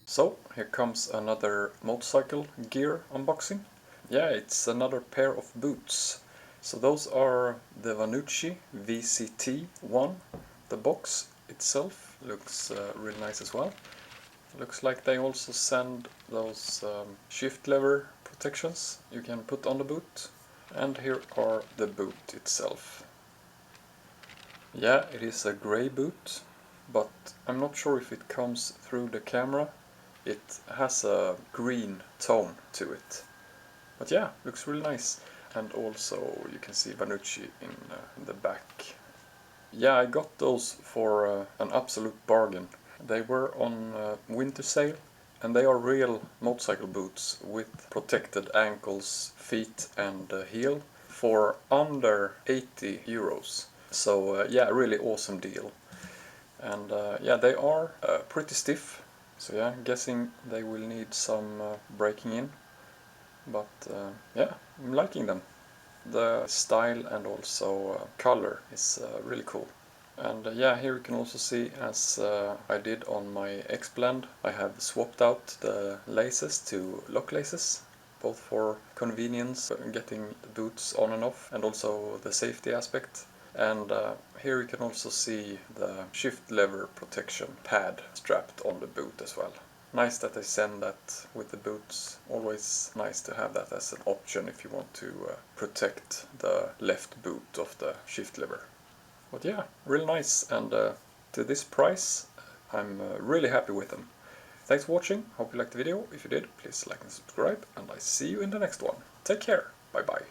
So here comes another motorcycle gear unboxing. Yeah, it's another pair of boots. So those are the Vanucci VCT-1. The box itself looks really nice as well. Looks like they also send those shift lever protections you can put on the boot. And here are the boot itself. Yeah, it is a grey boot, but I'm not sure if it comes through the camera. It has a green tone to it. But yeah, looks really nice. And also you can see Vanucci in the back. Yeah, I got those for an absolute bargain. They were on winter sale, and they are real motorcycle boots with protected ankles, feet and heel for under 80 euros. So yeah, really awesome deal. And yeah, they are pretty stiff. So yeah, I'm guessing they will need some breaking in. But yeah, I'm liking them. The style and also color is really cool. And yeah, here you can also see, as I did on my X-Blend, I have swapped out the laces to lock laces, both for convenience, getting the boots on and off, and also the safety aspect. And here you can also see the shift lever protection pad strapped on the boot as well. Nice that they send that with the boots. Always nice to have that as an option if you want to protect the left boot of the shift lever. But yeah, real nice, and to this price I'm really happy with them. Thanks for watching, hope you liked the video. If you did, please like and subscribe, and I see you in the next one. Take care, bye bye.